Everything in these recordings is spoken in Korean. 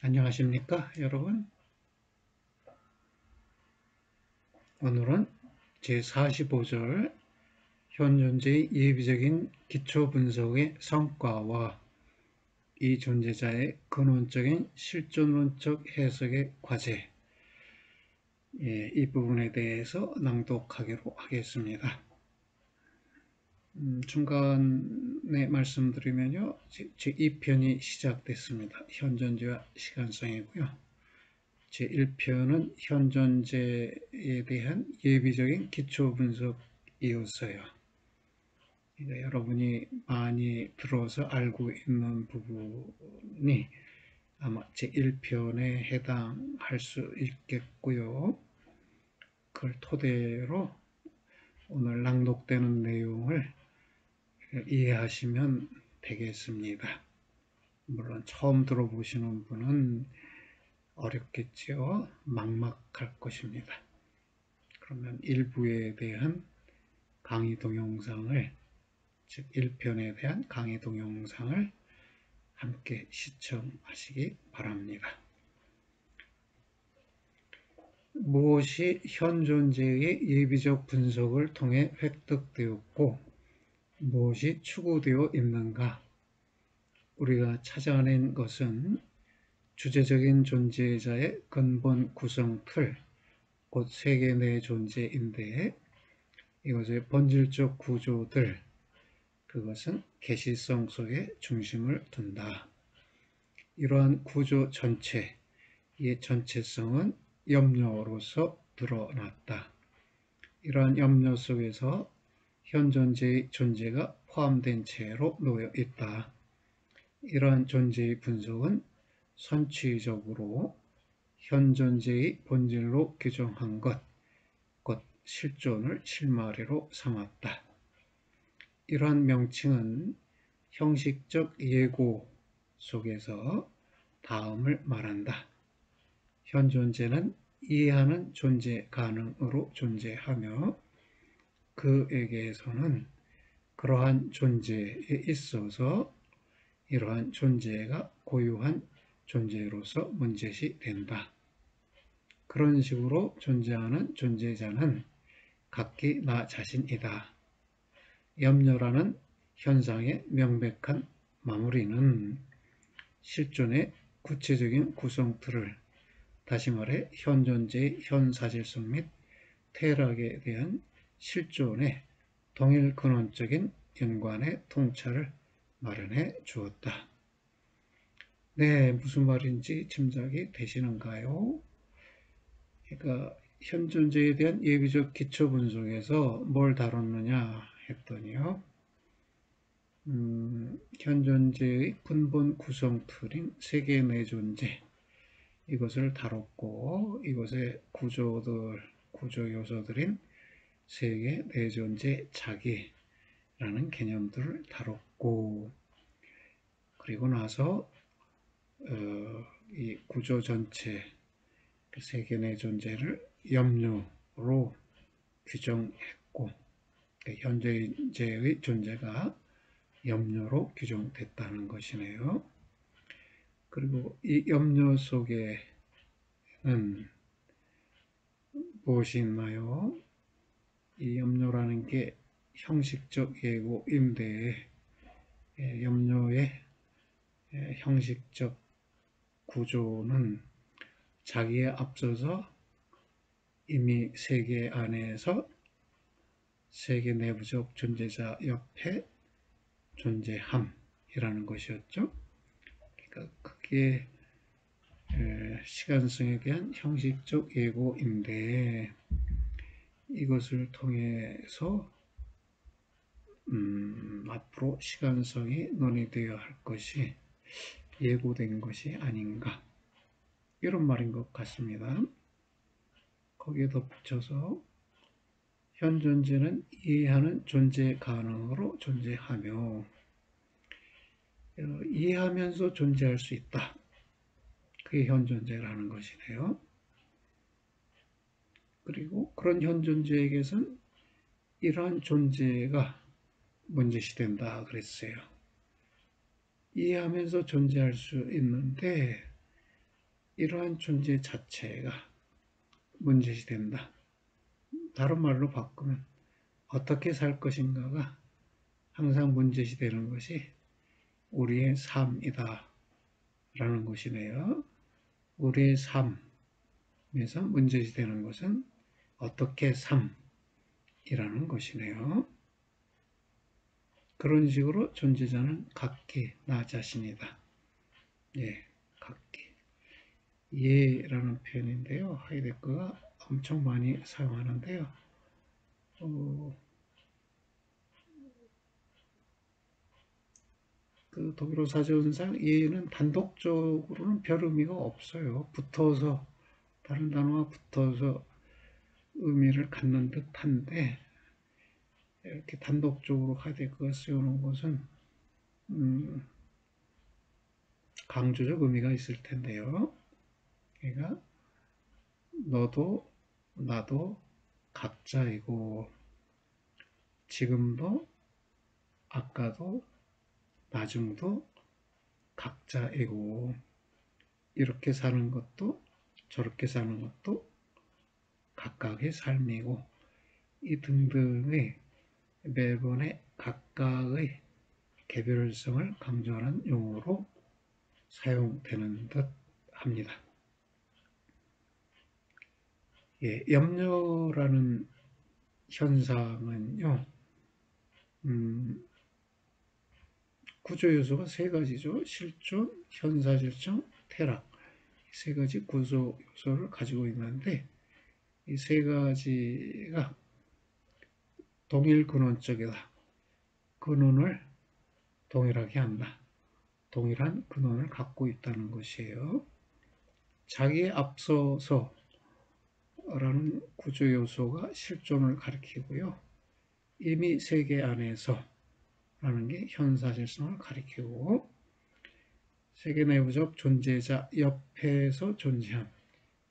안녕하십니까, 여러분? 오늘은 제45절 현존재의 예비적인 기초분석의 성과와 이 존재자의 근원적인 실존론적 해석의 과제, 이 부분에 대해서 낭독하기로 하겠습니다. 중간에 말씀드리면요, 제2편이 시작됐습니다. 현존재와 시간성이고요. 제1편은 현존재에 대한 예비적인 기초 분석이었어요. 그러니까 여러분이 많이 들어서 알고 있는 부분이 아마 제1편에 해당할 수 있겠고요. 그걸 토대로 오늘 낭독되는 내용을 이해하시면 되겠습니다. 물론 처음 들어보시는 분은 어렵겠지요. 막막할 것입니다. 그러면 1부에 대한 강의 동영상을, 즉 1편에 대한 강의 동영상을 함께 시청하시기 바랍니다. 무엇이 현존재의 예비적 분석을 통해 획득되었고 무엇이 추구되어 있는가? 우리가 찾아낸 것은 주제적인 존재자의 근본 구성 틀, 곧 세계 내 존재인데 이것의 본질적 구조들, 그것은 계시성 속에 중심을 둔다. 이러한 구조 전체, 이 전체성은 염려로서 드러났다. 이러한 염려 속에서 현존재의 존재가 포함된 채로 놓여 있다. 이러한 존재의 분석은 선취적으로 현존재의 본질로 규정한 것, 곧 실존을 실마리로 삼았다. 이러한 명칭은 형식적 예고 속에서 다음을 말한다. 현존재는 이해하는 존재 가능으로 존재하며 그에게서는 그러한 존재에 있어서 이러한 존재가 고유한 존재로서 문제시된다. 그런 식으로 존재하는 존재자는 각기 나 자신이다. 염려라는 현상의 명백한 마무리는 실존의 구체적인 구성틀을, 다시 말해 현존재의 현사실성 및 퇴락에 대한 실존의 동일 근원적인 연관의 통찰을 마련해 주었다. 네, 무슨 말인지 짐작이 되시는가요? 그러니까 현존재에 대한 예비적 기초 분석에서 뭘 다뤘느냐 했더니요. 현존재의 근본 구성 틀인 세계 내 존재, 이것을 다뤘고 이것의 구조들, 구조 요소들인 세계 내 존재 자기라는 개념들을 다뤘고, 그리고 나서 이 구조 전체, 세계 내 존재를 염려로 규정했고, 현존재의 존재가 염려로 규정됐다는 것이네요. 그리고 이 염려 속에는 무엇이 있나요? 이 염려라는 게 형식적 예고인데 염려의 형식적 구조는 자기에 앞서서 이미 세계 안에서 세계 내부적 존재자 옆에 존재함이라는 것이었죠. 그러니까 그게 시간성에 대한 형식적 예고인데 이것을 통해서 앞으로 시간성이 논의되어야 할 것이 예고된 것이 아닌가, 이런 말인 것 같습니다. 거기에 덧붙여서 현존재는 이해하는 존재 가능으로 존재하며 이해하면서 존재할 수 있다. 그게 현존재라는 것이네요. 그리고 그런 현존재에게선 이러한 존재가 문제시된다 그랬어요. 이해하면서 존재할 수 있는데 이러한 존재 자체가 문제시 된다. 다른 말로 바꾸면 어떻게 살 것인가가 항상 문제시 되는 것이 우리의 삶이다 라는 것이네요. 우리의 삶에서 문제시 되는 것은 어떻게 삶이라는 것이네요. 그런 식으로 존재자는 각기 나 자신이다. 예, 각기. 예라는 표현인데요. 하이데거가 엄청 많이 사용하는데요. 그 독일어 사전상 예는 단독적으로는 별 의미가 없어요. 붙어서 다른 단어와 붙어서 의미를 갖는 듯한데 이렇게 단독적으로 하이데거가 쓰여놓은 것은 강조적 의미가 있을 텐데요. 그러니까 너도 나도 각자이고 지금도 아까도 나중도 각자이고 이렇게 사는 것도 저렇게 사는 것도 각각의 삶이고 이 등등의 매번의 각각의 개별성을 강조하는 용어로 사용되는 듯 합니다. 예, 염려라는 현상은요, 구조 요소가 세 가지죠. 실존, 현사실성, 퇴락. 세 가지 구조 요소를 가지고 있는데 이 세 가지가 동일 근원적이다. 근원을 동일하게 한다. 동일한 근원을 갖고 있다는 것이에요. 자기에 앞서서 라는 구조 요소가 실존을 가리키고요. 이미 세계 안에서 라는 게 현사실성을 가리키고 세계 내부적 존재자 옆에서 존재한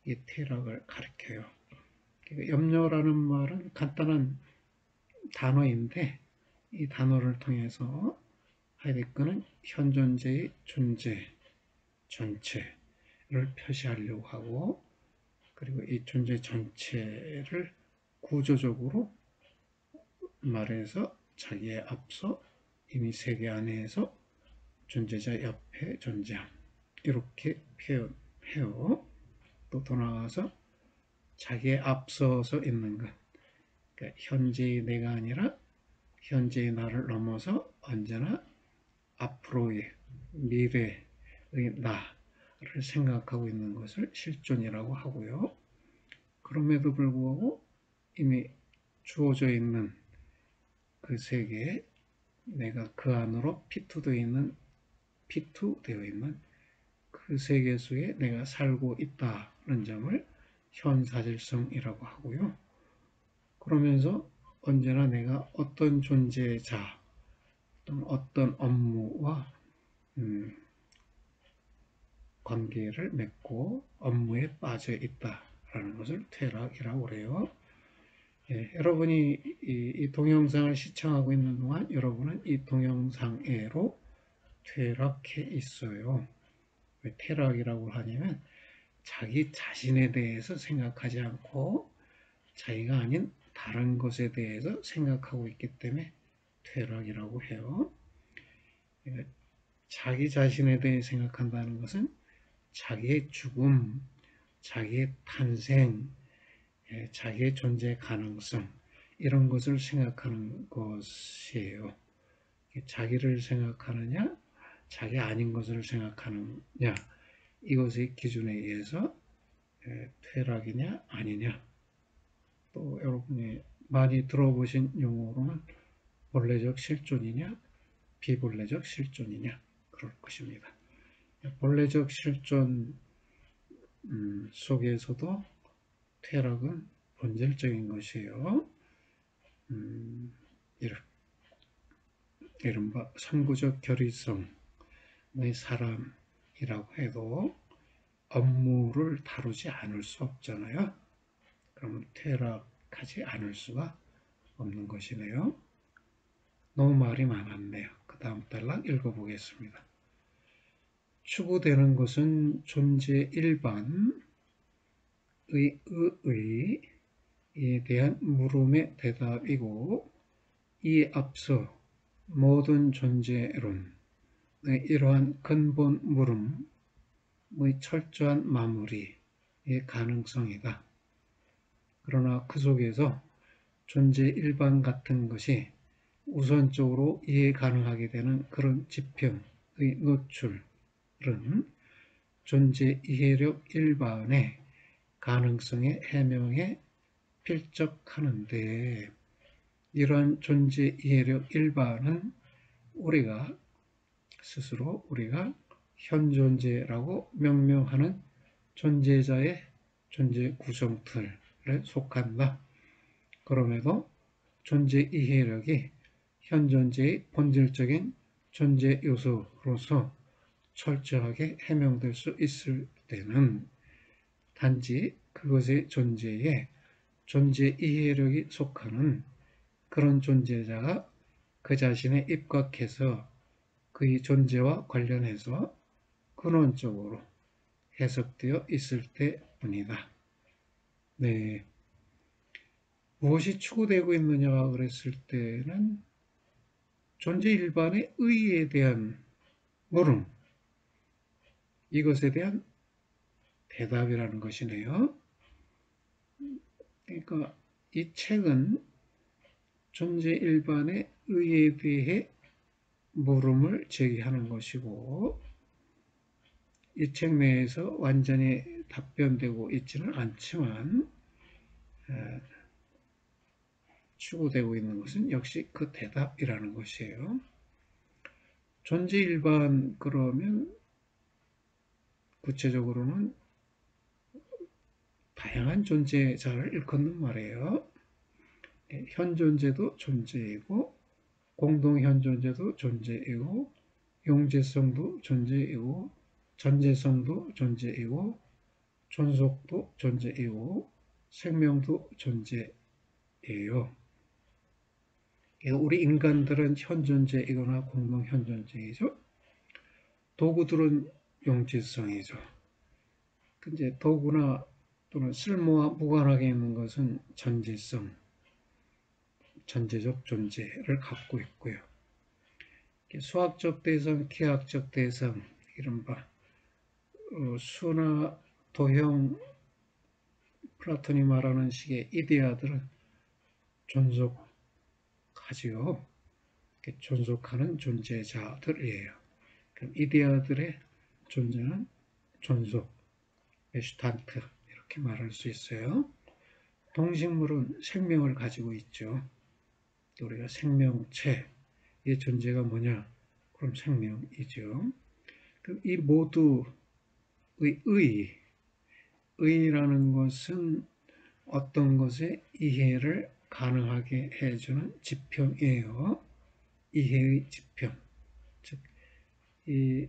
이 퇴락을 가리켜요. 그러니까 염려라는 말은 간단한 단어인데 이 단어를 통해서 하이데거는 현존재의 존재 전체를 표시하려고 하고 그리고 이 존재 전체를 구조적으로 말해서 자기에 앞서 이미 세계 안에서 존재자 옆에 존재함 이렇게 표현해요. 또 더 나아가서 자기에 앞서서 있는 것 그러니까 현재의 내가 아니라 현재의 나를 넘어서 언제나 앞으로의 미래의 나를 생각하고 있는 것을 실존이라고 하고요. 그럼에도 불구하고 이미 주어져 있는 그 세계에 내가 그 안으로 피투되어 있는 그 세계 속에 내가 살고 있다는 점을 현사실성이라고 하고요. 그러면서 언제나 내가 어떤 존재자 또는 어떤 업무와 관계를 맺고 업무에 빠져 있다라는 것을 퇴락이라고 그래요. 예, 여러분이 이 동영상을 시청하고 있는 동안 여러분은 이 동영상에로 퇴락해 있어요. 왜 퇴락이라고 하냐면 자기 자신에 대해서 생각하지 않고 자기가 아닌 다른 것에 대해서 생각하고 있기 때문에 퇴락이라고 해요. 그러니까 자기 자신에 대해 생각한다는 것은 자기의 죽음, 자기의 탄생, 자기의 존재 가능성 이런 것을 생각하는 것이에요. 자기를 생각하느냐, 자기 아닌 것을 생각하느냐 이것의 기준에 의해서 퇴락이냐 아니냐 또 여러분이 많이 들어보신 용어로는 본래적 실존이냐 비본래적 실존이냐 그럴 것입니다. 본래적 실존 속에서도 퇴락은 본질적인 것이에요. 이른바 선구적 결의성의 사람이라고 해도 업무를 다루지 않을 수 없잖아요. 그러면 퇴락하지 않을 수가 없는 것이네요. 너무 말이 많았네요. 그 다음 단락 읽어보겠습니다. 추구되는 것은 존재 일반의 의에 대한 물음의 대답이고, 이에 앞서 모든 존재론의 이러한 근본 물음의 철저한 마무리의 가능성이다. 그러나 그 속에서 존재 일반 같은 것이 우선적으로 이해 가능하게 되는 그런 지평의 노출은 존재 이해력 일반의 가능성의 해명에 필적하는데, 이러한 존재 이해력 일반은 우리가 스스로 우리가 현존재라고 명명하는 존재자의 존재 구성틀에 속한다. 그럼에도 존재 이해력이 현존재의 본질적인 존재 요소로서 철저하게 해명될 수 있을 때는 단지 그것의 존재에 존재 이해력이 속하는 그런 존재자가 그 자신에 입각해서 그의 존재와 관련해서 근원적으로 해석되어 있을 때뿐이다. 네. 무엇이 추구되고 있느냐가 그랬을 때는 존재 일반의 의의에 대한 물음, 이것에 대한 대답이라는 것이네요. 그러니까 이 책은 존재 일반의 의의에 대해 물음을 제기하는 것이고, 이 책 내에서 완전히 답변되고 있지는 않지만 추구되고 있는 것은 역시 그 대답이라는 것이에요. 존재 일반 그러면 구체적으로는 다양한 존재자를 일컫는 말이에요. 현존재도 존재이고, 공동현존재도 존재이고, 용재성도 존재이고, 전재성도 존재이고, 존속도 존재이고, 생명도 존재예요. 우리 인간들은 현존재이거나 공동현존재이죠. 도구들은 용재성이죠. 근데 도구나 또는 쓸모와 무관하게 있는 것은 전재성, 전재적 존재를 갖고 있고요. 수학적 대상, 기하학적 대상, 이른바 수나 도형, 플라톤이 말하는 식의 이데아들은 존속하지요. 존속하는 존재자들이에요. 그럼 이데아들의 존재는 존속, 메슈탄트 이렇게 말할 수 있어요. 동식물은 생명을 가지고 있죠. 우리가 생명체의 존재가 뭐냐? 그럼 생명이죠. 그럼 이 모두의 의라는 것은 어떤 것의 이해를 가능하게 해주는 지평이에요. 이해의 지평. 즉, 이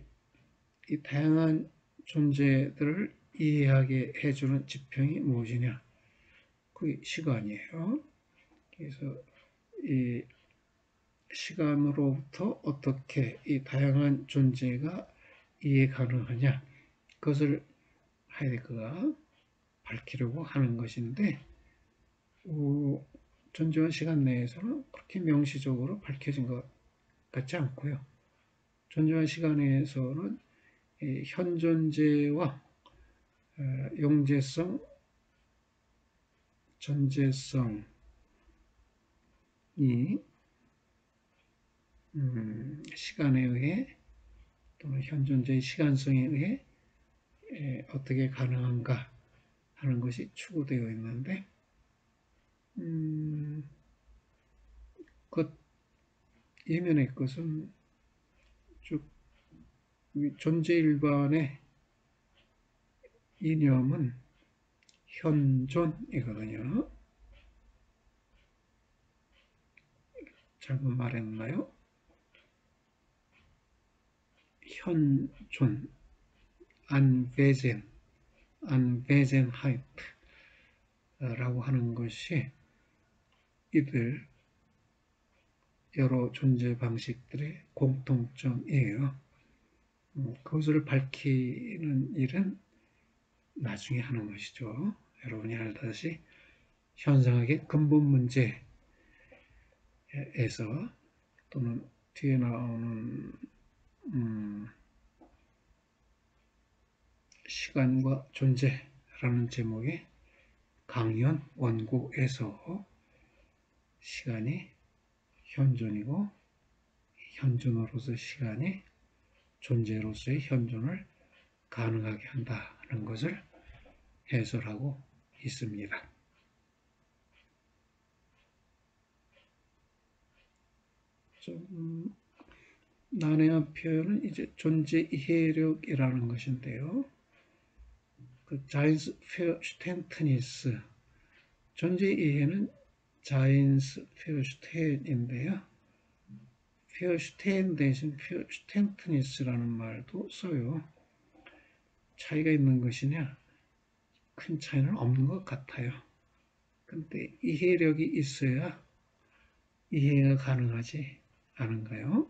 다양한 존재들을 이해하게 해주는 지평이 무엇이냐? 그 시간이에요. 그래서 이 시간으로부터 어떻게 이 다양한 존재가 이해 가능하냐? 그것을 하이데거가 밝히려고 하는 것인데, 존재와 시간 내에서는 그렇게 명시적으로 밝혀진 것 같지 않고요. 존재와 시간 내에서는 현존재와 용재성, 전재성이 시간에 의해 또는 현존재의 시간성에 의해 어떻게 가능한가 하는 것이 추구되어 있는데, 그 이면의 것은 쭉 존재 일반의 이념은 현존이거든요. 잘못 말했나요? 현존, 안베젠하이트라고 하는 것이 이들 여러 존재 방식들의 공통점이에요. 그것을 밝히는 일은 나중에 하는 것이죠. 여러분이 알다시피 현상학의 근본 문제에서 또는 뒤에 나오는 시간과 존재라는 제목의 강연 원고에서 시간이 현존이고 현존으로서 시간이 존재로서의 현존을 가능하게 한다는 것을 해설하고 있습니다. 좀 난해한 표현은 이제 존재 이해력이라는 것인데요. 그 자인스 페어슈텐트니스, 존재 이해는 자인스 페어슈텐인데요. 페어슈텐 대신 페어슈텐트니스라는 말도 써요. 차이가 있는 것이냐? 큰 차이는 없는 것 같아요. 근데 이해력이 있어야 이해가 가능하지 않은가요?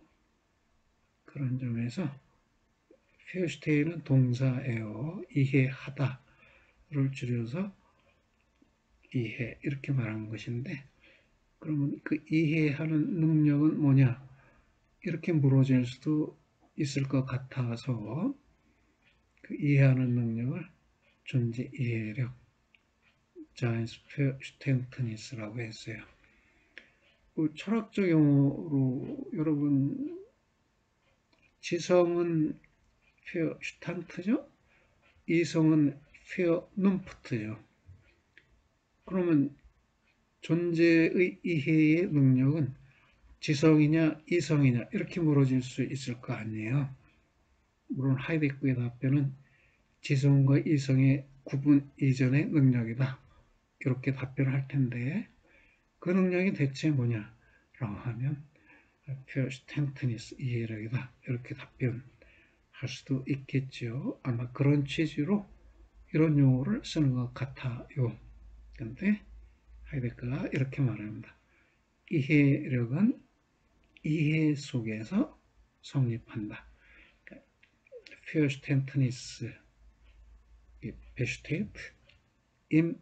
그런 점에서 페어슈테인은 동사예요. 이해하다를 줄여서 이해 이렇게 말하는 것인데, 그러면 그 이해하는 능력은 뭐냐? 이렇게 물어질 수도 있을 것 같아서 그 이해하는 능력을 존재 이해력, 자인스 페어슈텐트니스라고 했어요. 그 철학적 용어로 여러분 지성은 페어슈탄트죠? 이성은 페어눔프트죠. 그러면 존재의 이해의 능력은 지성이냐 이성이냐 이렇게 물어질 수 있을 거 아니에요. 물론 하이데크의 답변은 지성과 이성의 구분 이전의 능력이다. 이렇게 답변을 할 텐데 그 능력이 대체 뭐냐라고 하면 페어슈텐트니스 이해력이다. 이렇게 답변할 수도 있겠죠. 아마 그런 취지로 이런 용어를 쓰는 것 같아요. 그런데 하이데크가 이렇게 말합니다. 이해력은 이해 속에서 성립한다. 페어슈텐트니스, 베슈테이트, 임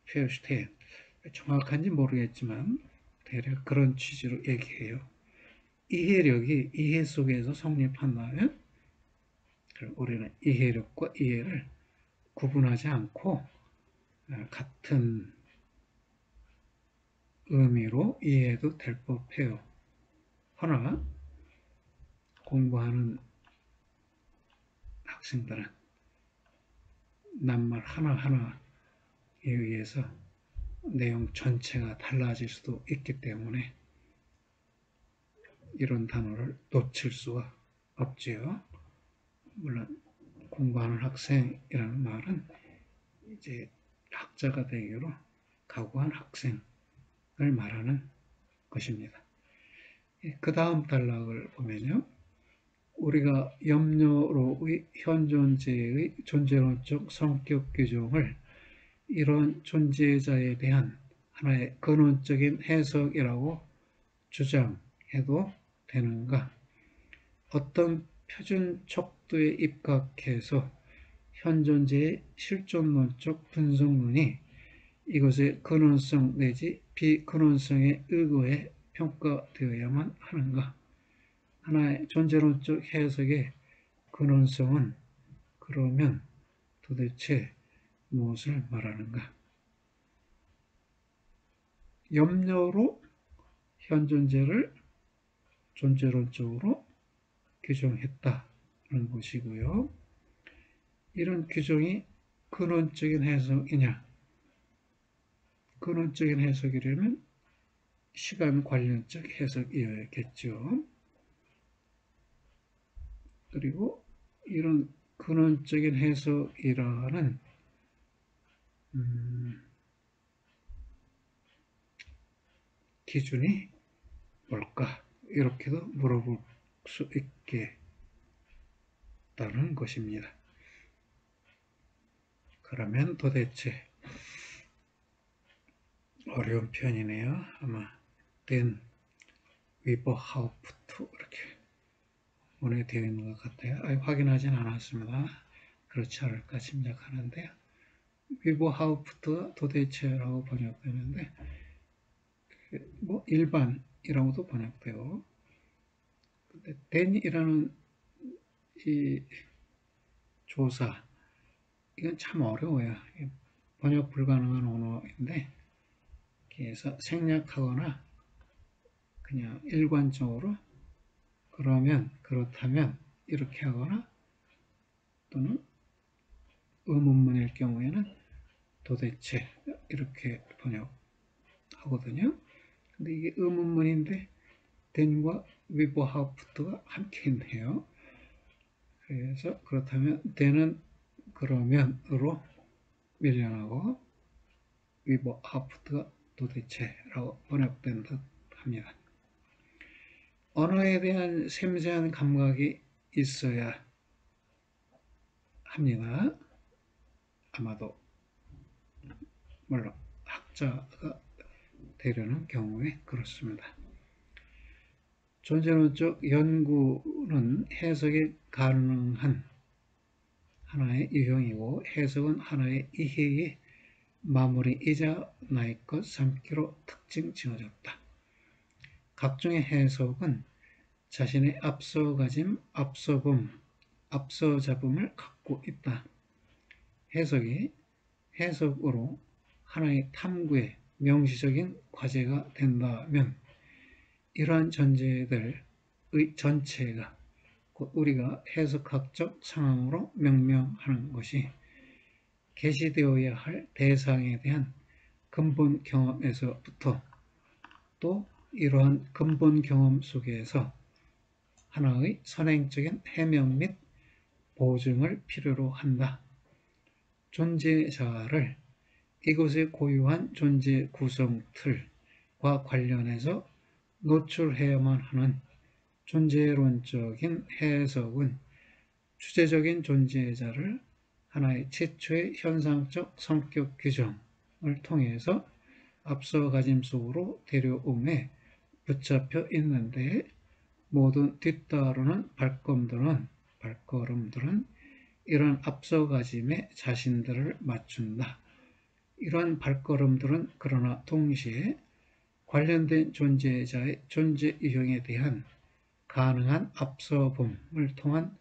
페어슈테이트. 정확한지 모르겠지만 대략 그런 취지로 얘기해요. 이해력이 이해 속에서 성립한다면 우리는 이해력과 이해를 구분하지 않고 같은 의미로 이해해도 될 법해요. 허나 공부하는 학생들은 낱말 하나하나에 의해서 내용 전체가 달라질 수도 있기 때문에 이런 단어를 놓칠 수가 없지요. 물론 공부하는 학생이라는 말은 이제 학자가 되기로 각오한 학생을 말하는 것입니다. 그 다음 단락을 보면요. 우리가 염려로의 현존재의 존재론적 성격 규정을 이런 존재자에 대한 하나의 근원적인 해석이라고 주장해도 되는가? 어떤 표준 척도에 입각해서 현존재의 실존론적 분석론이 이것의 근원성 내지 비근원성에 의거해 평가되어야만 하는가? 하나의 존재론적 해석의 근원성은 그러면 도대체 무엇을 말하는가? 염려로 현존재를 존재론적으로 규정했다는 것이고요. 이런 규정이 근원적인 해석이냐? 근원적인 해석이려면 시간 관련적 해석이어야겠죠. 그리고 이런 근원적인 해석이라는 기준이 뭘까? 이렇게도 물어볼 수 있겠다는 것입니다. 그러면 도대체 어려운 표현이네요. 아마 된 위버하우프트 이렇게 원에 되어 있는 것 같아요. 확인하진 않았습니다. 그렇지 않을까 짐작하는데요. 위보하우프트가 도대체라고 번역되는데 뭐 일반이라고도 번역되고, 근데 den이라는 이 조사, 이건 참 어려워요. 번역 불가능한 언어인데, 그래서 생략하거나 그냥 일관적으로 그러면, 그렇다면 이렇게 하거나, 또는 의문문일 경우에는 도대체 이렇게 번역하거든요. 근데 이게 의문문인데 then과 위보하우프트가 함께 있네요. 그래서 그렇다면 then은 그러면으로 밀려나고 위보하우프트가 도대체라고 번역된 듯 합니다. 언어에 대한 섬세한 감각이 있어야 합니다. 아마도 물론 학자가 되려는 경우에 그렇습니다. 존재론적 연구는 해석이 가능한 하나의 유형이고, 해석은 하나의 이해의 마무리이자 나의 것 삼기로 특징 지어졌다. 각종의 해석은 자신의 앞서가짐, 앞서봄, 앞서잡음을 갖고 있다. 해석이 해석으로 하나의 탐구의 명시적인 과제가 된다면 이러한 전제들의 전체가 곧 우리가 해석학적 상황으로 명명하는 것이 계시되어야 할 대상에 대한 근본 경험에서부터 또 이러한 근본 경험 속에서 하나의 선행적인 해명 및 보증을 필요로 한다. 존재자를 이것의 고유한 존재 구성틀과 관련해서 노출해야만 하는 존재론적인 해석은 주체적인 존재자를 하나의 최초의 현상적 성격 규정을 통해서 앞서 가짐 속으로 데려옴에 붙잡혀 있는데, 모든 뒤따르는 발걸음들은 이런 앞서가짐에 자신들을 맞춘다. 이러한 발걸음들은 그러나 동시에 관련된 존재자의 존재 유형에 대한 가능한 앞서봄을 통한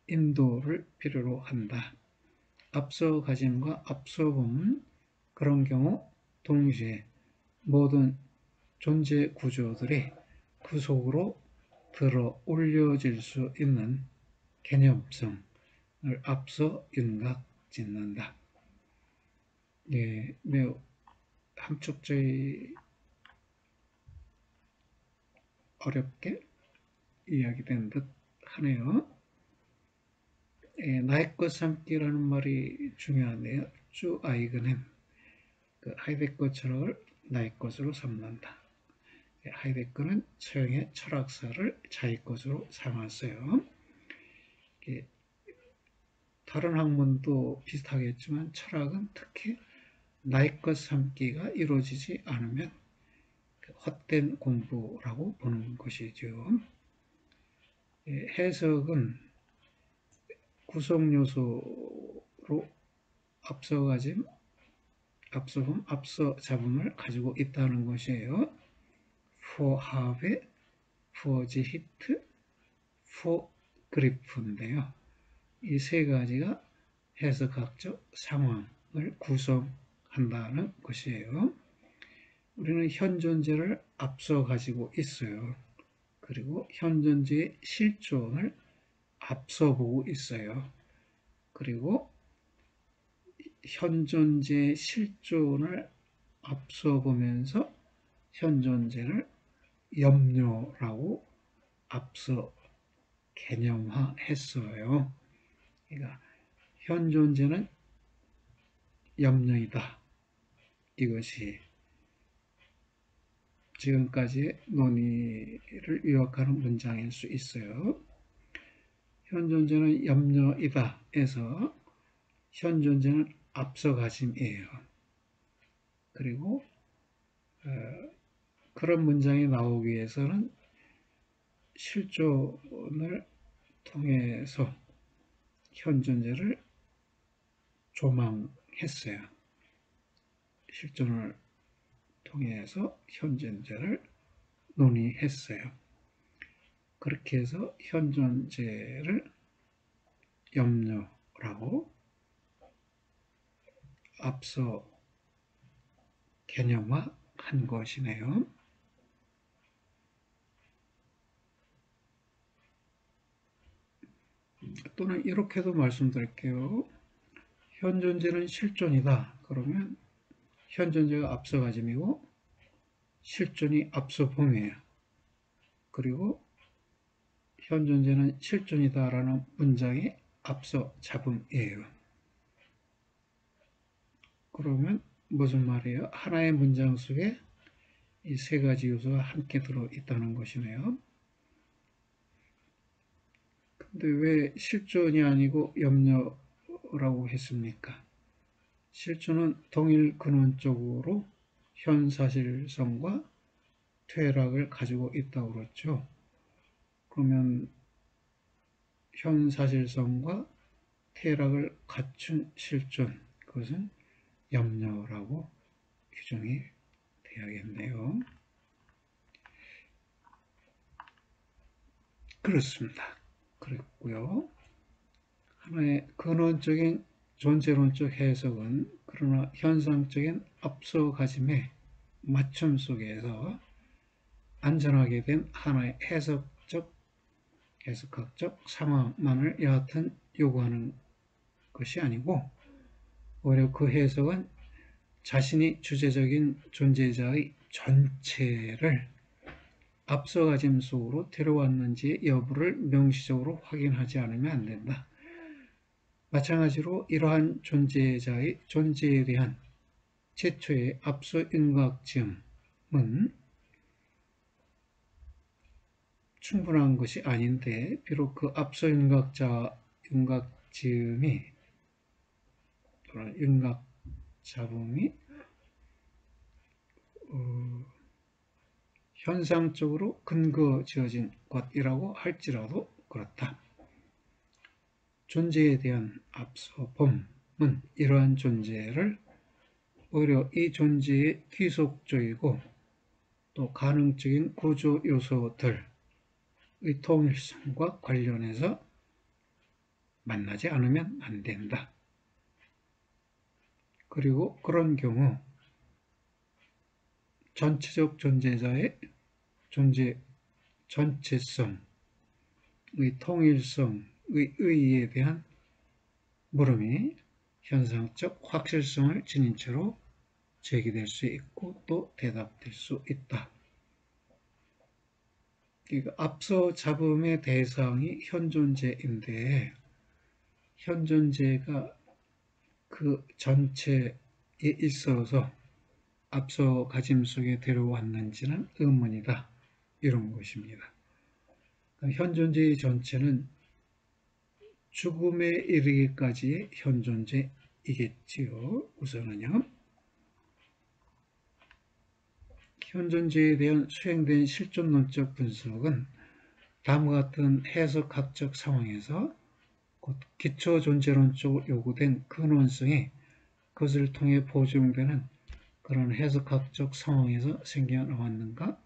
인도를 필요로 한다. 앞서가짐과 앞서봄은 그런 경우 동시에 모든 존재 구조들이 그 속으로 들어 올려질 수 있는 개념성을 앞서 윤곽짓는다. 예, 매우 함축적이 어렵게 이야기된 듯 하네요. 예, 나의 것 삼기라는 말이 중요한데요. 주 아이그넴, 그 하이데거 철학을 나의 것으로 삼는다. 예, 하이데거는 서양의 철학사를 자기 것으로 삼았어요. 예, 다른 학문도 비슷하겠지만 철학은 특히 나의 것 삼기가 이루어지지 않으면 헛된 공부라고 보는 것이죠. 예, 해석은 구성 요소로 앞서가짐, 앞서봄, 앞서잡음을 가지고 있다는 것이에요. vorhabe, vorsicht, vorgriff인데요. 이 세 가지가 해석학적 상황을 구성한다는 것이에요. 우리는 현 존재를 앞서 가지고 있어요. 그리고 현 존재의 실존을 앞서 보고 있어요. 그리고 현 존재의 실존을 앞서 보면서 현 존재를 염려라고 앞서 개념화했어요. 그러니까 현 존재는 염려이다. 이것이 지금까지의 논의를 요약하는 문장일 수 있어요. 현 존재는 염려이다 에서 현 존재는 앞서가짐이에요. 그리고 그런 문장이 나오기 위해서는 실존을 통해서 현 존재를 조망했어요. 실존을 통해서 현 존재를 논의했어요. 그렇게 해서 현 존재를 염려라고 앞서 개념화한 것이네요. 또는 이렇게도 말씀드릴게요. 현 존재는 실존이다. 그러면 현 존재가 앞서 가짐이고 실존이 앞서 봄이에요. 그리고 현 존재는 실존이다라는 문장이 앞서 잡음이에요. 그러면 무슨 말이에요? 하나의 문장 속에 이 세 가지 요소가 함께 들어있다는 것이네요. 근데 왜 실존이 아니고 염려라고 했습니까? 실존은 동일 근원적으로 현사실성과 퇴락을 가지고 있다고 그랬죠. 그러면 현사실성과 퇴락을 갖춘 실존, 그것은 염려라고 규정이 되어야겠네요. 그렇습니다. 그랬고요. 하나의 근원적인 존재론적 해석은 그러나 현상적인 앞서가짐의 맞춤 속에서 안전하게 된 하나의 해석학적 상황만을 여하튼 요구하는 것이 아니고 오히려 그 해석은 자신이 주체적인 존재자의 전체를 앞서가짐 속으로 데려왔는지 여부를 명시적으로 확인하지 않으면 안 된다. 마찬가지로 이러한 존재자의 존재에 대한 최초의 앞서 윤곽지음은 충분한 것이 아닌데 비록 그 앞서 윤곽지음이 또는 윤곽잡음이 현상적으로 근거 지어진 것이라고 할지라도 그렇다. 존재에 대한 앞서 봄은 이러한 존재를 오히려 이 존재의 귀속적이고 또 가능적인 구조 요소들의 통일성과 관련해서 만나지 않으면 안 된다. 그리고 그런 경우 전체적 존재자의 존재 전체성의 통일성의 의의에 대한 물음이 현상적 확실성을 지닌 채로 제기될 수 있고 또 대답될 수 있다. 그러니까 앞서 잡음의 대상이 현존재인데 현존재가 그 전체에 있어서 앞서 가짐 속에 데려왔는지는 의문이다. 이런 것입니다. 그러니까 현존재의 전체는 죽음에 이르기까지의 현존재이겠지요. 우선은요. 현존재에 대한 수행된 실존론적 분석은 다음과 같은 해석학적 상황에서 곧 기초존재론적으로 요구된 근원성이 그것을 통해 보증되는 그런 해석학적 상황에서 생겨나왔는가?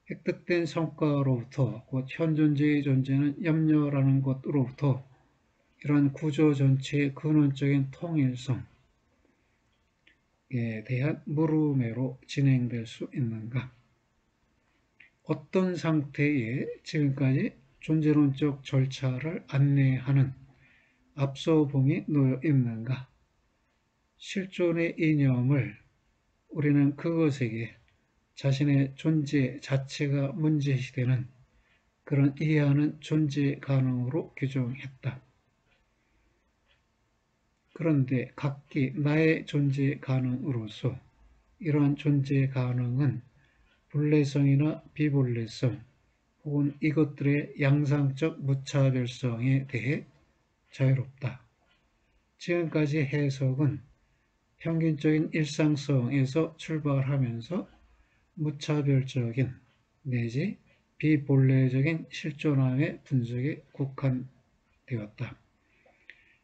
획득된 성과로부터 곧 현존재의 존재는 염려라는 것으로부터 이러한 구조 전체의 근원적인 통일성에 대한 물음으로 진행될 수 있는가? 어떤 상태에 지금까지 존재론적 절차를 안내하는 앞서 봄이 놓여 있는가? 실존의 이념을 우리는 그것에게 자신의 존재 자체가 문제시되는 그런 이해하는 존재 가능으로 규정했다. 그런데 각기 나의 존재 가능으로서 이러한 존재 가능은 본래성이나 비본래성 혹은 이것들의 양상적 무차별성에 대해 자유롭다. 지금까지 해석은 평균적인 일상성에서 출발하면서 무차별적인 내지 비본래적인 실존함의 분석에 국한되었다.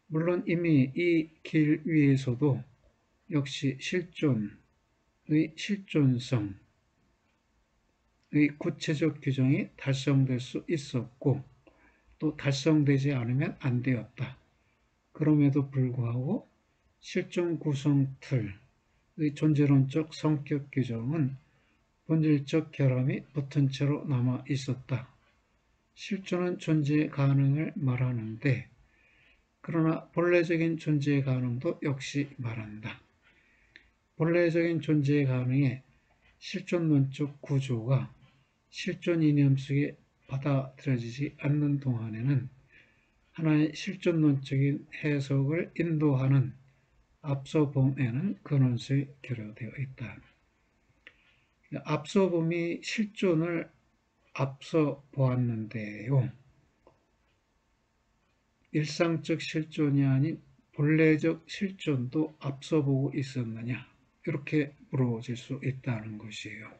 물론 이미 이 길 위에서도 역시 실존의 실존성의 구체적 규정이 달성될 수 있었고 또 달성되지 않으면 안 되었다. 그럼에도 불구하고 실존 구성 틀의 존재론적 성격 규정은 본질적 결함이 붙은 채로 남아 있었다. 실존은 존재 가능을 말하는데 그러나 본래적인 존재 가능도 역시 말한다. 본래적인 존재 가능의 실존론적 구조가 실존 이념 속에 받아들여지지 않는 동안에는 하나의 실존론적인 해석을 인도하는 앞서 봄에는 근원수에 결여되어 있다. 앞서 봄이 실존을 앞서 보았는데요. 일상적 실존이 아닌 본래적 실존도 앞서 보고 있었느냐? 이렇게 물어질 수 있다는 것이에요.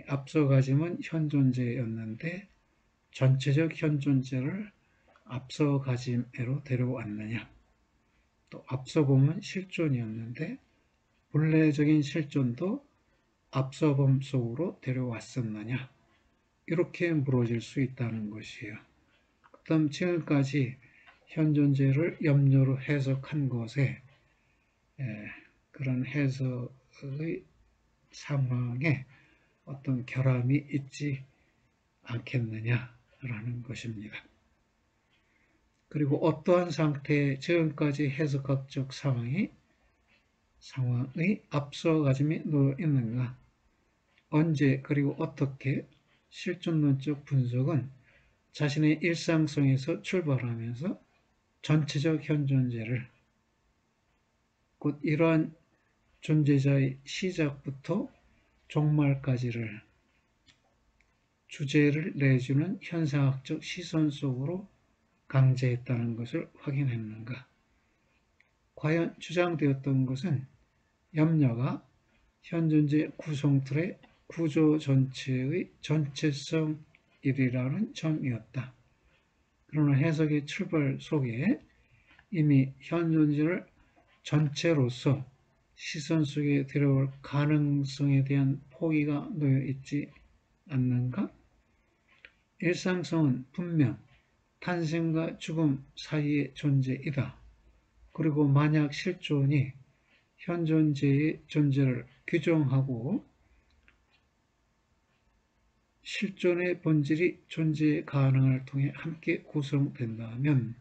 앞서가짐은 현존재였는데 전체적 현존재를 앞서가짐으로 데려왔느냐? 또 앞서봄은 실존이었는데 본래적인 실존도 앞서봄 속으로 데려왔었느냐? 이렇게 물어질 수 있다는 것이에요. 그 다음 지금까지 현존재를 염려로 해석한 것에 그런 해석의 상황에 어떤 결함이 있지 않겠느냐라는 것입니다. 그리고 어떠한 상태의 지금까지 해석학적 상황의 앞서가짐이 놓여 있는가? 언제 그리고 어떻게 실존론적 분석은 자신의 일상성에서 출발하면서 전체적 현존재를 곧 이러한 존재자의 시작부터 종말까지를 주제를 내주는 현상학적 시선 속으로 강제했다는 것을 확인했는가? 과연 주장되었던 것은 염려가 현존재 구성틀의 구조 전체의 전체성이라는 점이었다. 그러나 해석의 출발 속에 이미 현존재를 전체로서 시선 속에 들어올 가능성에 대한 포기가 놓여 있지 않는가? 일상성은 분명 탄생과 죽음 사이의 존재이다. 그리고 만약 실존이 현존재의 존재를 규정하고 실존의 본질이 존재 가능을 통해 함께 구성된다면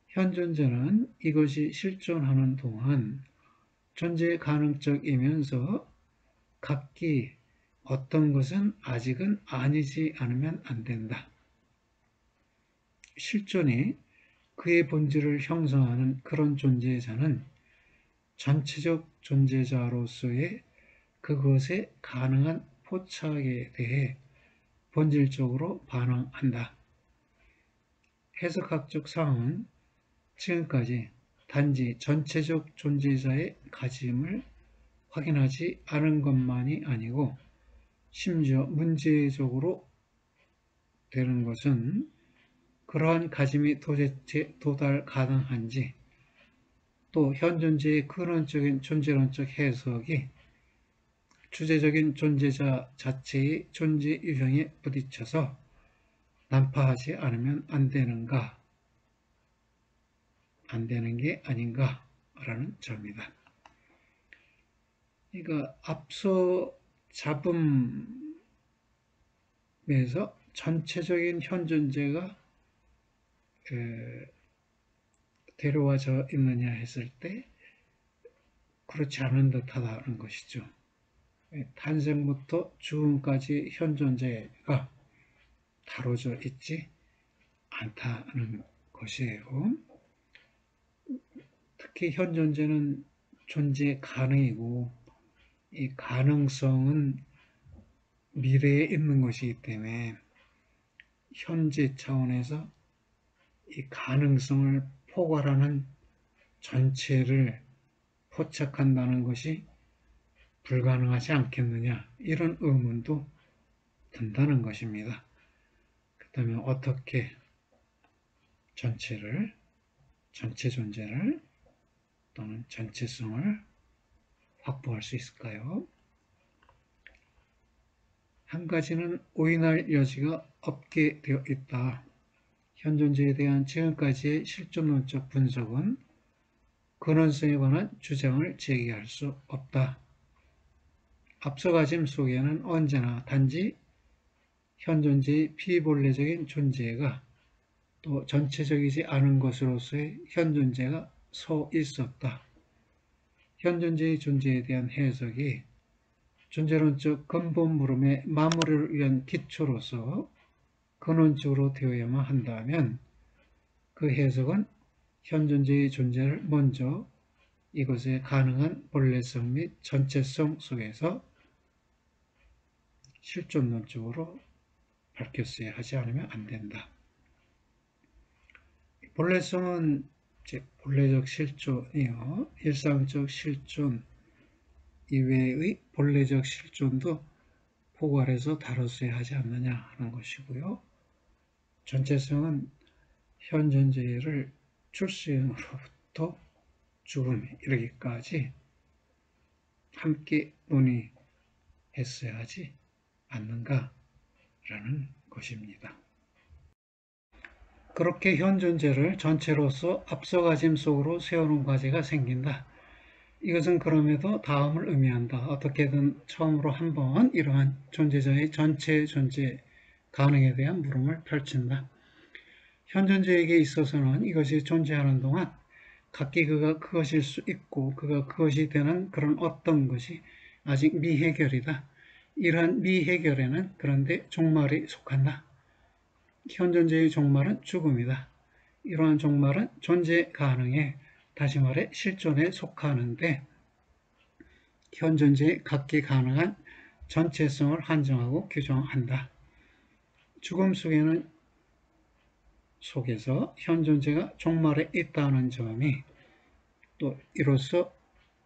현존재는 이것이 실존하는 동안 존재 가능적이면서 각기 어떤 것은 아직은 아니지 않으면 안 된다. 실존이 그의 본질을 형성하는 그런 존재자는 전체적 존재자로서의 그것의 가능한 포착에 대해 본질적으로 반항한다. 해석학적 상황은 지금까지 단지 전체적 존재자의 가짐을 확인하지 않은 것만이 아니고 심지어 문제적으로 되는 것은 그러한 가짐이 도대체 도달 가능한지 또 현존재의 근원적인 존재론적 해석이 주제적인 존재자 자체의 존재 유형에 부딪혀서 난파하지 않으면 안 되는가? 안 되는 게 아닌가라는 점이다. 그러니까 앞서 잡음에서 전체적인 현존재가 데려와져 있느냐 했을 때 그렇지 않은 듯하다는 것이죠. 탄생부터 죽음까지 현존재가 다뤄져 있지 않다는 것이에요. 특히 현존재는 존재 가능이고 이 가능성은 미래에 있는 것이기 때문에 현재 차원에서 이 가능성을 포괄하는 전체를 포착한다는 것이 불가능하지 않겠느냐 이런 의문도 든다는 것입니다. 그렇다면 어떻게 전체 존재를 또는 전체성을 확보할 수 있을까요? 한 가지는 오인할 여지가 없게 되어 있다. 현 존재에 대한 지금까지의 실존론적 분석은 근원성에 관한 주장을 제기할 수 없다. 앞서가짐 속에는 언제나 단지 현 존재의 비본래적인 존재가 또 전체적이지 않은 것으로서의 현 존재가 서 있었다. 현 존재의 존재에 대한 해석이 존재론적 근본 물음의 마무리를 위한 기초로서 근원적으로 되어야만 한다면 그 해석은 현 존재의 존재를 먼저 이것의 가능한 본래성 및 전체성 속에서 실존론적으로 밝혔어야 하지 않으면 안 된다. 본래성은 본래적 실존이요. 일상적 실존 이외의 본래적 실존도 포괄해서 다뤘어야 하지 않느냐 하는 것이고요. 전체성은 현 존재를 출생으로부터 죽음에 이르기까지 함께 논의했어야 하지 않는가라는 것입니다. 그렇게 현 존재를 전체로서 앞서가짐 속으로 세우는 과제가 생긴다. 이것은 그럼에도 다음을 의미한다. 어떻게든 처음으로 한번 이러한 존재자의 전체 존재 가능에 대한 물음을 펼친다. 현 존재에게 있어서는 이것이 존재하는 동안 각기 그가 그것일 수 있고 그가 그것이 되는 그런 어떤 것이 아직 미해결이다. 이러한 미해결에는 그런데 종말이 속한다. 현 존재의 종말은 죽음이다. 이러한 종말은 존재 가능에 다시 말해 실존에 속하는데 현 존재의 각기 가능한 전체성을 한정하고 규정한다. 죽음 속에서 현 존재가 종말에 있다는 점이 또 이로써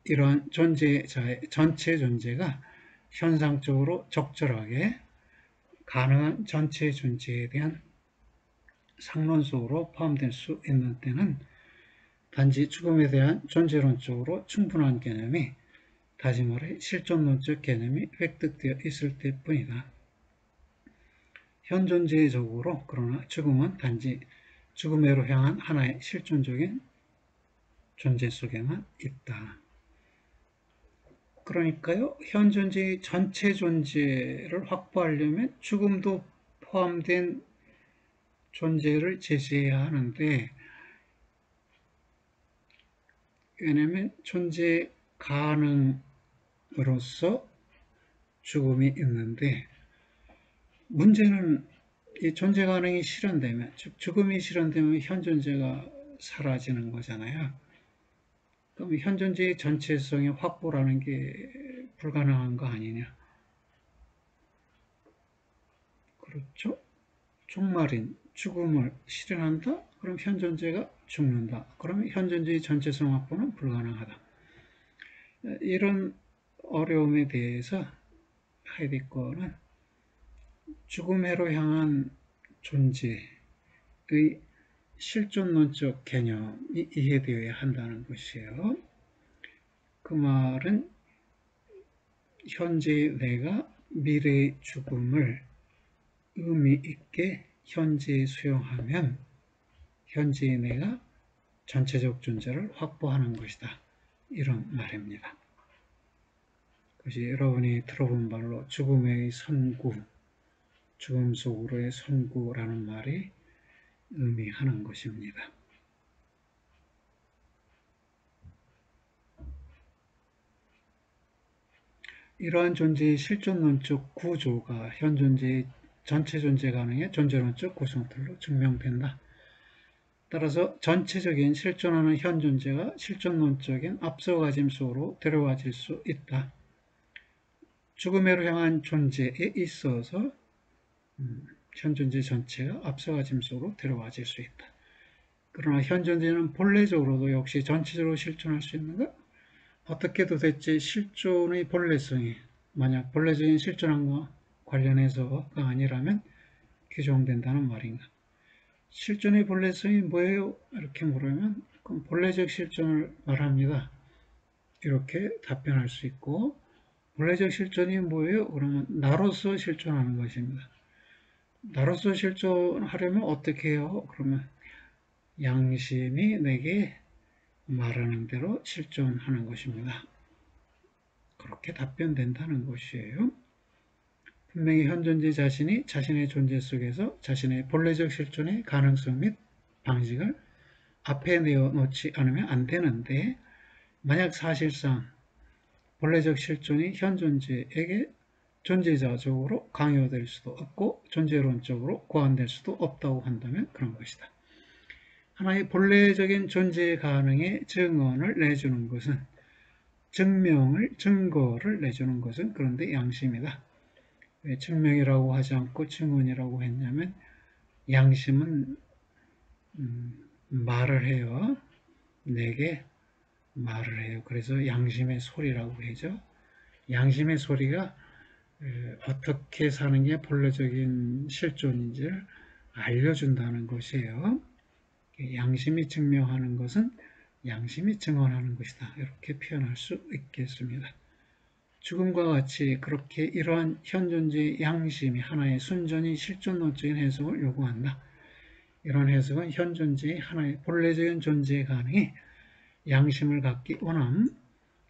이러한 존재자의 전체 존재가 현상적으로 적절하게 가능한 전체 존재에 대한 상론 속으로 포함될 수 있는 때는 단지 죽음에 대한 존재론적으로 충분한 개념이 다시 말해 실존론적 개념이 획득되어 있을 때뿐이다. 현 존재적으로 그러나 죽음은 단지 죽음으로 향한 하나의 실존적인 존재 속에만 있다. 그러니까요, 현 존재의 전체 존재를 확보하려면 죽음도 포함된 존재를 제시해야 하는데 왜냐하면 존재 가능으로서 죽음이 있는데 문제는 이 존재 가능이 실현되면 즉 죽음이 실현되면 현 존재가 사라지는 거잖아요. 그럼 현 존재의 전체성의 확보라는 게 불가능한 거 아니냐. 그렇죠? 종말인 죽음을 실현한다? 그럼 현 존재가 죽는다. 그러면 현 존재의 전체성 확보는 불가능하다. 이런 어려움에 대해서 하이데거는 죽음해로 향한 존재의 실존론적 개념이 이해되어야 한다는 것이에요. 그 말은 현재의 내가 미래의 죽음을 의미 있게 현재에 수용하면 현재의 내가 전체적 존재를 확보하는 것이다. 이런 말입니다. 그것이 여러분이 들어본 말로 죽음의 선구, 죽음 속으로의 선구라는 말이 의미하는 것입니다. 이러한 존재의 실존론적 구조가 현 존재의 전체 존재 가능의 존재론적 구성틀로 증명된다. 따라서 전체적인 실존하는 현 존재가 실존론적인 앞서가짐 속으로 데려와질 수 있다. 죽음으로 향한 존재에 있어서 현 존재 전체가 앞서가짐 속으로 데려와질 수 있다. 그러나 현 존재는 본래적으로도 역시 전체적으로 실존할 수 있는가? 어떻게 도대체 실존의 본래성이 만약 본래적인 실존함과 관련해서가 아니라면 규정된다는 말인가. 실존의 본래성이 뭐예요? 이렇게 물으면 그럼 본래적 실존을 말합니다. 이렇게 답변할 수 있고, 본래적 실존이 뭐예요? 그러면 나로서 실존하는 것입니다. 나로서 실존하려면 어떻게 해요? 그러면 양심이 내게 말하는 대로 실존하는 것입니다. 그렇게 답변된다는 것이에요. 분명히 현존지 자신이 자신의 존재 속에서 자신의 본래적 실존의 가능성 및 방식을 앞에 내어놓지 않으면 안 되는데, 만약 사실상 본래적 실존이 현존지에게 존재자적으로 강요될 수도 없고 존재론적으로 고안될 수도 없다고 한다면 그런 것이다. 하나의 본래적인 존재 가능의 증언을 내주는 것은, 증거를 내주는 것은 그런데 양심이다. 왜 증명이라고 하지 않고 증언이라고 했냐면, 양심은 말을 해요. 내게 말을 해요. 그래서 양심의 소리라고 하죠. 양심의 소리가 어떻게 사는 게 본래적인 실존인지를 알려준다는 것이에요. 양심이 증명하는 것은 양심이 증언하는 것이다. 이렇게 표현할 수 있겠습니다. 죽음과 같이 그렇게 이러한 현존지의 양심이 하나의 순전히 실존론적인 해석을 요구한다. 이런 해석은 현존지의 하나의 본래적인 존재 가능이 양심을 갖기 원함,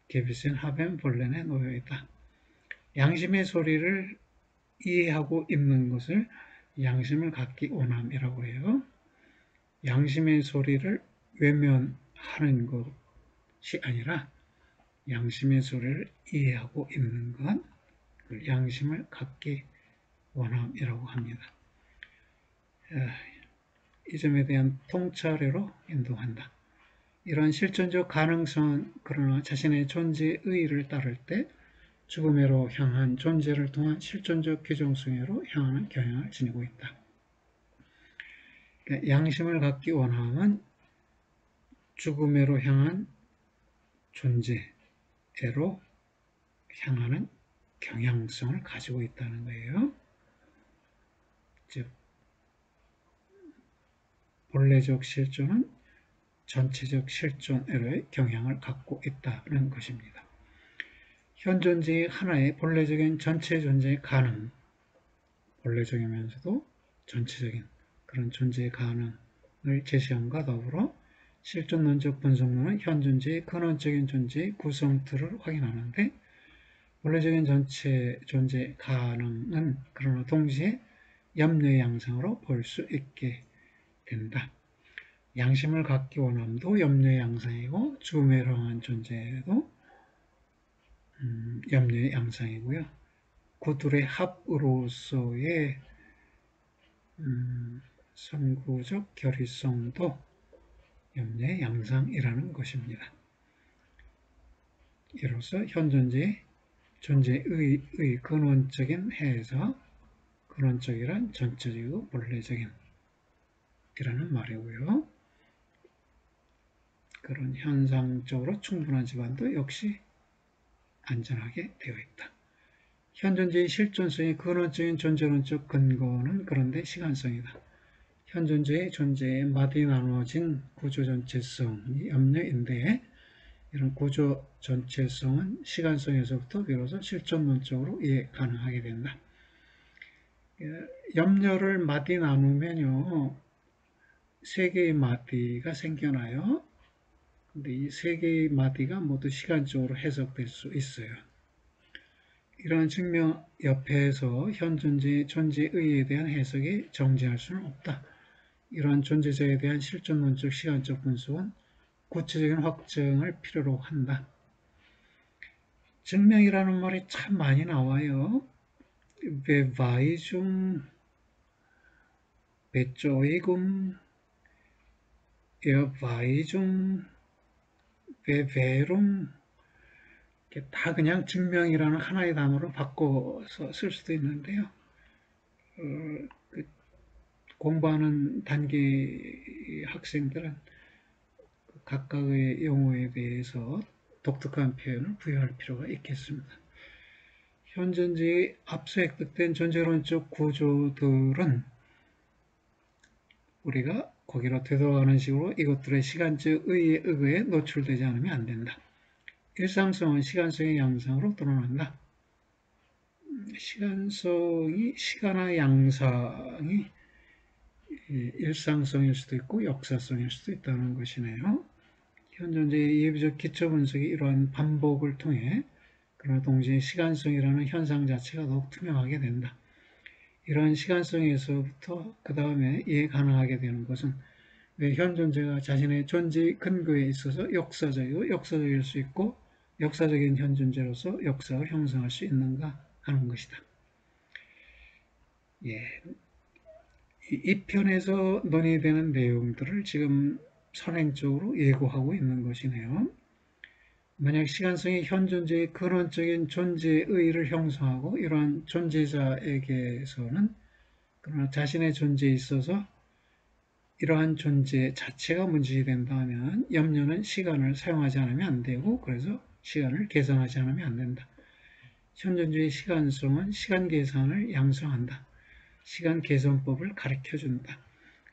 게비슨 하벤 본렌에 놓여있다. 양심의 소리를 이해하고 있는 것을 양심을 갖기 원함이라고 해요. 양심의 소리를 외면하는 것이 아니라 양심의 소리를 이해하고 있는 것, 그 양심을 갖기 원함이라고 합니다. 이 점에 대한 통찰으로 인도한다. 이런 실존적 가능성은 그러나 자신의 존재의 의의를 따를 때 죽음으로 향한 존재를 통한 실존적 규정성으로 향하는 경향을 지니고 있다. 그러니까 양심을 갖기 원함은 죽음으로 향한 존재로 향하는 경향성을 가지고 있다는 거예요. 즉, 본래적 실존은 전체적 실존으로의 경향을 갖고 있다는 것입니다. 현존지의 하나의 본래적인 전체 존재 가능, 본래적이면서도 전체적인 그런 존재 가능을 제시함과 더불어 실존론적 분석론은 현존지의 근원적인 존재의 구성틀을 확인하는데, 본래적인 전체 존재 가능은 그러나 동시에 염려의 양상으로 볼 수 있게 된다. 양심을 갖기 원함도 염려의 양상이고 죽음에 향한 존재도 염려의 양상이고요. 그 둘의 합으로서의 선구적 결의성도 염려의 양상이라는 것입니다. 이로써 현존지의 존재의 근원적인 해석, 근원적이란 전체적이고 본래적인 이라는 말이고요. 그런 현상적으로 충분한 집안도 역시 안전하게 되어 있다. 현존지의 실존성의 근원적인 존재론적 근거는 그런데 시간성이다. 현존지의 존재에 마디 나누어진 구조 전체성이 염려인데, 이런 구조 전체성은 시간성에서부터 비로소 실존론적으로 이해 가능하게 된다. 염려를 마디 나누면요, 세 개의 마디가 생겨나요. 근데 이 세 개의 마디가 모두 시간적으로 해석될 수 있어요. 이러한 증명 옆에서 현존지의 존재의에 대한 해석이 정지할 수는 없다. 이러한 존재자에 대한 실존론적 시간적 분석은 구체적인 확증을 필요로 한다. 증명이라는 말이 참 많이 나와요. 베바이중, 베조이금, 에바이중, 베베룸, 다 그냥 증명이라는 하나의 단어로 바꿔서 쓸 수도 있는데요. 공부하는 단계 학생들은 각각의 용어에 대해서 독특한 표현을 부여할 필요가 있겠습니다. 현존지의 앞서 획득된 존재론적 구조들은 우리가 거기로 되돌아가는 식으로 이것들의 시간적 의의 의거에 노출되지 않으면 안 된다. 일상성은 시간성의 양상으로 드러난다. 시간성이 시간화 양상이 일상성일 수도 있고 역사성일 수도 있다는 것이네요. 현존제의 예비적 기초 분석이 이러한 반복을 통해 그러나 동시에 시간성이라는 현상 자체가 더욱 투명하게 된다. 이러한 시간성에서부터 그 다음에 이해 가능하게 되는 것은 왜 현존제가 자신의 존재의 근거에 있어서 역사적이고 역사적일 수 있고 역사적인 현존제로서 역사를 형성할 수 있는가 하는 것이다. 예, 이 편에서 논의되는 내용들을 지금 선행적으로 예고하고 있는 것이네요. 만약 시간성이 현존제의 근원적인 존재의 의의를 형성하고 이러한 존재자에게서는 그러나 자신의 존재에 있어서 이러한 존재 자체가 문제가 된다면 염려는 시간을 사용하지 않으면 안 되고 그래서 시간을 계산하지 않으면 안 된다. 현존주의 시간성은 시간 계산을 양성한다. 시간 계산법을 가르쳐준다.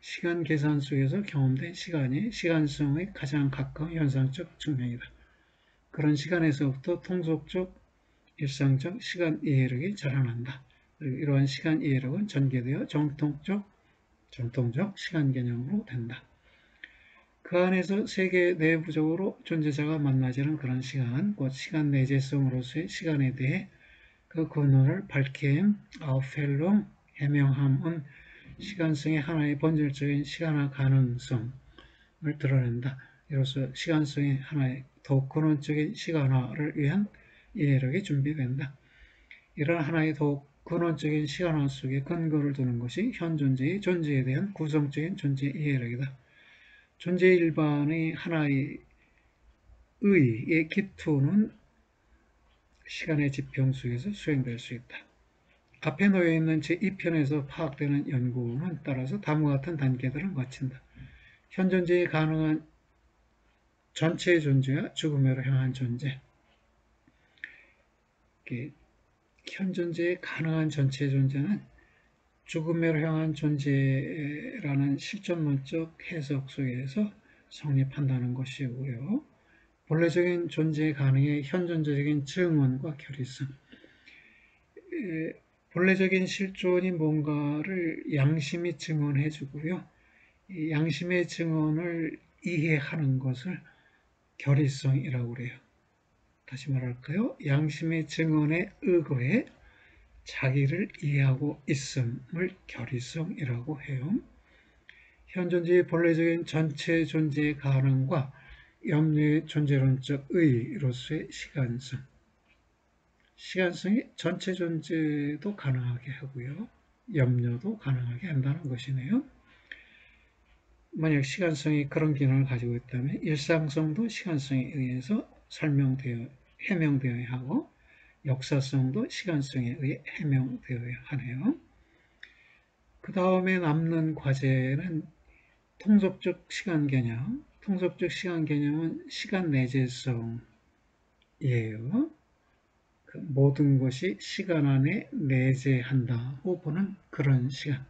시간 계산 속에서 경험된 시간이 시간성의 가장 가까운 현상적 측면이다. 그런 시간에서부터 통속적, 일상적 시간 이해력이 자라난다. 그리고 이러한 시간 이해력은 전개되어 정통적 시간 개념으로 된다. 그 안에서 세계 내부적으로 존재자가 만나지는 그런 시간, 곧 시간 내재성으로서의 시간에 대해 그 근원을 밝힘, 아웃펠롱, 해명함은 시간성의 하나의 본질적인 시간화 가능성을 드러낸다. 이로써 시간성의 하나의 더욱 근원적인 시간화를 위한 이해력이 준비된다. 이런 하나의 더욱 근원적인 시간화 속에 근거를 두는 것이 현존재의 존재에 대한 구성적인 존재 이해력이다. 존재 일반의 하나의 의의 기투는 시간의 지평 속에서 수행될 수 있다. 앞에 놓여있는 제2편에서 파악되는 연구는 따라서 다음과 같은 단계들을 거친다. 현존재에 가능한 전체의 존재와 죽음으로 향한 존재. 현존재에 가능한 전체의 존재는 죽음으로 향한 존재라는 실존론적 해석 속에서 성립한다는 것이고요. 본래적인 존재 가능의 현존적인 증언과 결의성. 본래적인 실존이 뭔가를 양심이 증언해 주고요. 이 양심의 증언을 이해하는 것을 결의성이라고 그래요. 다시 말할까요? 양심의 증언에 의거해 자기를 이해하고 있음을 결의성이라고 해요. 현존재의 본래적인 전체 존재 가능과 염려의 존재론적 의로서의 시간성. 시간성이 전체 존재도 가능하게 하고요. 염려도 가능하게 한다는 것이네요. 만약 시간성이 그런 기능을 가지고 있다면 일상성도 시간성에 의해서 해명되어야 하고 역사성도 시간성에 의해 해명되어야 하네요. 그 다음에 남는 과제는 통속적 시간 개념. 통속적 시간 개념은 시간 내재성이에요. 모든 것이 시간 안에 내재한다고 보는 그런 시간.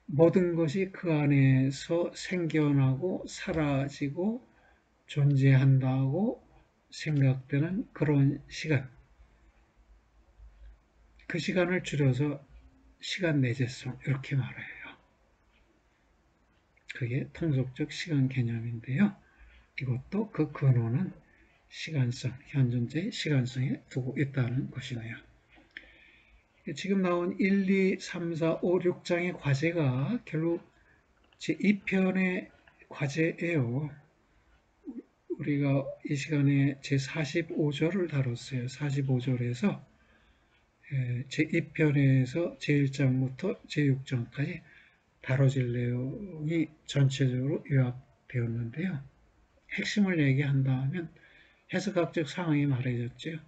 모든 것이 그 안에서 생겨나고 사라지고 존재한다고 생각되는 그런 시간. 그 시간을 줄여서 시간 내재성 이렇게 말해요. 그게 통속적 시간 개념인데요. 이것도 그 근원은 시간성, 현존재의 시간성에 두고 있다는 것이네요. 지금 나온 1, 2, 3, 4, 5, 6장의 과제가 결국 제2편의 과제예요. 우리가 이 시간에 제45조를 다뤘어요. 45조에서 제2편에서 제1장부터 제6장까지 다뤄질 내용이 전체적으로 요약되었는데요. 핵심을 얘기한다면 해석학적 상황이 말해졌죠.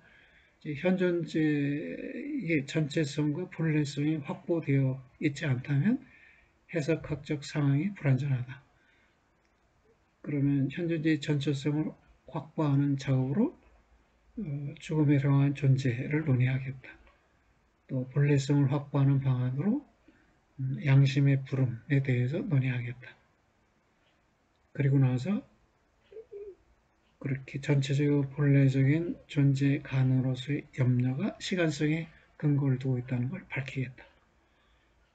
현존재의 전체성과 본래성이 확보되어 있지 않다면 해석학적 상황이 불완전하다. 그러면 현존재의 전체성을 확보하는 작업으로 죽음에 향한 존재를 논의하겠다. 또 본래성을 확보하는 방안으로 양심의 부름에 대해서 논의하겠다. 그리고 나서 그렇게 전체적으로 본래적인 존재 가능으로서의 염려가 시간성에 근거를 두고 있다는 걸 밝히겠다.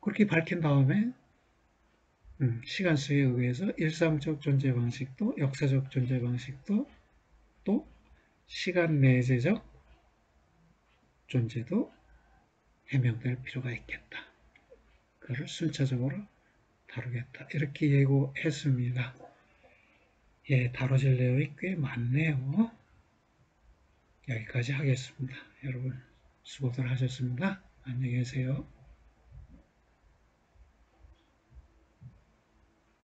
그렇게 밝힌 다음에 시간성에 의해서 일상적 존재 방식도 역사적 존재 방식도 또 시간 내재적 존재도 해명될 필요가 있겠다. 그를 순차적으로 다루겠다. 이렇게 예고했습니다. 예, 다뤄질 내용이 꽤 많네요. 여기까지 하겠습니다. 여러분 수고들 하셨습니다. 안녕히 계세요.